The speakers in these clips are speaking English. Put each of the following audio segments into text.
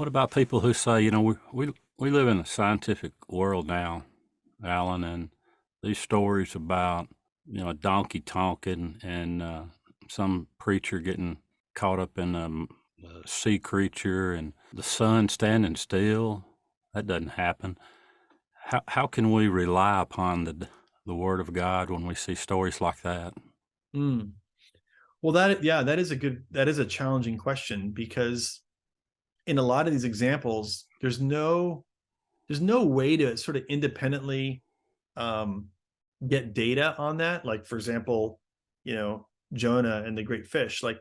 What about people who say, we live in a scientific world now, Alan, and these stories about, a donkey talking and some preacher getting caught up in a sea creature and the sun standing still, that doesn't happen. How can we rely upon the Word of God when we see stories like that? Mm. Well, that is a challenging question because in a lot of these examples, there's no way to sort of independently um, get data on that. Like, for example, you know, Jonah and the great fish. Like,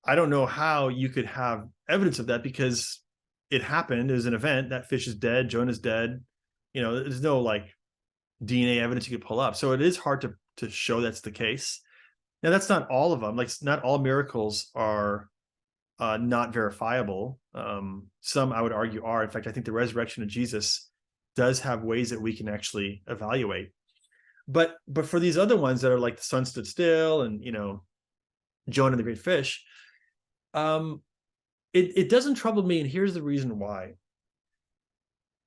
I don't know how you could have evidence of that because it happened. It was an event. That fish is dead. Jonah's dead. There's no like DNA evidence you could pull up. So it is hard to show that's the case. Now, that's not all of them. Like, not all miracles are not verifiable. Some, I would argue, are. In fact, I think the resurrection of Jesus does have ways that we can actually evaluate. But for these other ones that are like the sun stood still and Jonah and the great fish, um, it doesn't trouble me, and here's the reason why.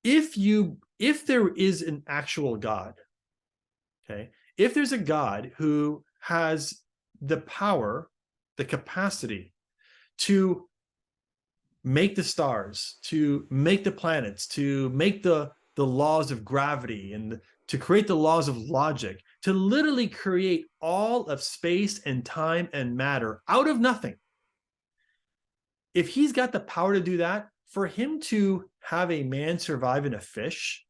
If there is an actual God, okay, if there's a God who has the power, the capacity to make the stars, to make the planets, to make the laws of gravity, and to create the laws of logic, to literally create all of space and time and matter out of nothing. If he's got the power to do that, for him to have a man survive in a fish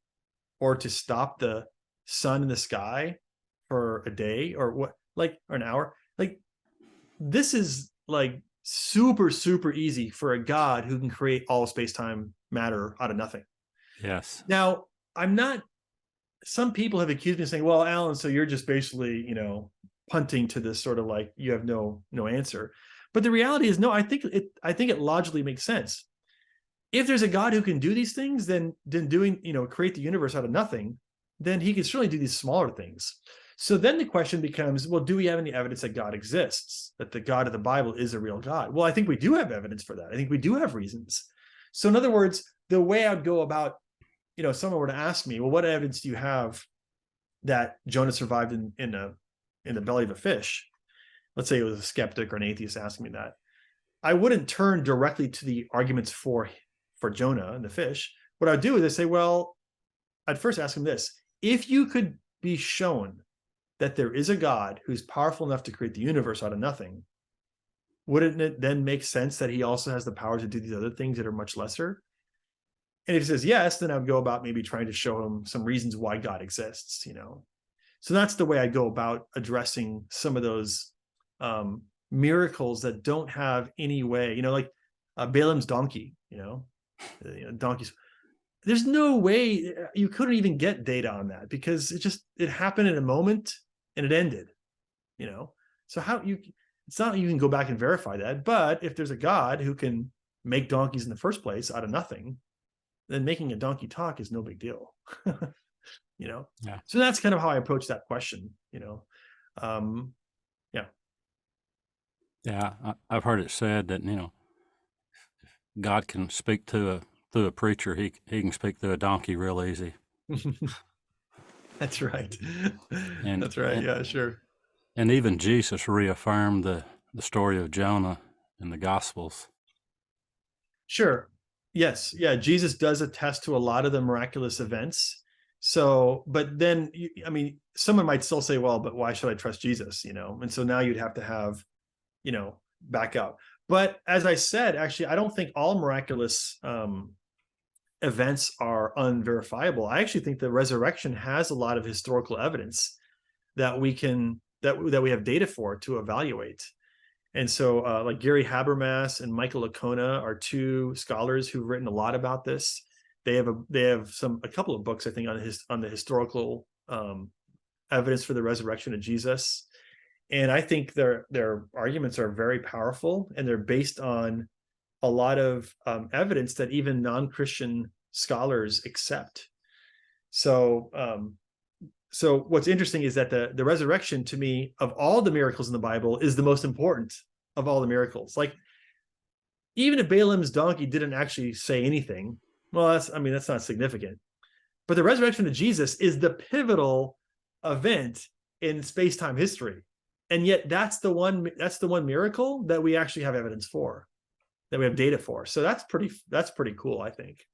or to stop the sun in the sky for a day or or an hour, like, this is like super, super easy for a God who can create all space-time matter out of nothing. Yes. Now, I'm not, some people have accused me of saying, well, Alan, so you're just basically, punting to this sort of like you have no answer. But the reality is, no, I think it logically makes sense. If there's a God who can do these things, then doing, create the universe out of nothing, then he can certainly do these smaller things. So then the question becomes, well, do we have any evidence that God exists, that the God of the Bible is a real God? Well, I think we do have evidence for that. I think we do have reasons. So in other words, the way I'd go about, someone were to ask me, well, what evidence do you have that Jonah survived in the belly of a fish? Let's say it was a skeptic or an atheist asking me that. I wouldn't turn directly to the arguments for Jonah and the fish. What I'd do is I'd say, well, I'd first ask him this: if you could be shown that there is a God who's powerful enough to create the universe out of nothing, wouldn't it then make sense that he also has the power to do these other things that are much lesser? And if he says yes, then I would go about maybe trying to show him some reasons why God exists. So that's the way I go about addressing some of those miracles that don't have any way, like Balaam's donkey, donkeys. There's no way you couldn't even get data on that because it happened in a moment and it ended, So it's not you can go back and verify that. But if there's a God who can make donkeys in the first place out of nothing, then making a donkey talk is no big deal. Yeah. So that's kind of how I approach that question. Yeah. Yeah. I've heard it said that, God can speak through a preacher. He can speak through a donkey real easy. That's right. And, That's right. and, Yeah, sure. and even Jesus reaffirmed the story of Jonah in the Gospels. Sure. Yes. Yeah. Jesus does attest to a lot of the miraculous events. So, but then, I mean, someone might still say, well, but why should I trust Jesus? And so now you'd have to have, back up. But as I said, actually, I don't think all miraculous events are unverifiable. I actually think the resurrection has a lot of historical evidence that we have data for to evaluate. And so, like Gary Habermas and Michael Licona are two scholars who've written a lot about this. They have a couple of books, I think, on the historical evidence for the resurrection of Jesus. And I think their arguments are very powerful, and they're based on a lot of evidence that even non-Christian scholars accept. So, so what's interesting is that the resurrection, to me, of all the miracles in the Bible, is the most important of all the miracles. Like, even if Balaam's donkey didn't actually say anything, well, that's not significant. But the resurrection of Jesus is the pivotal event in space-time history. And yet that's the one miracle that we actually have evidence for, that we have data for. So that's pretty cool, I think.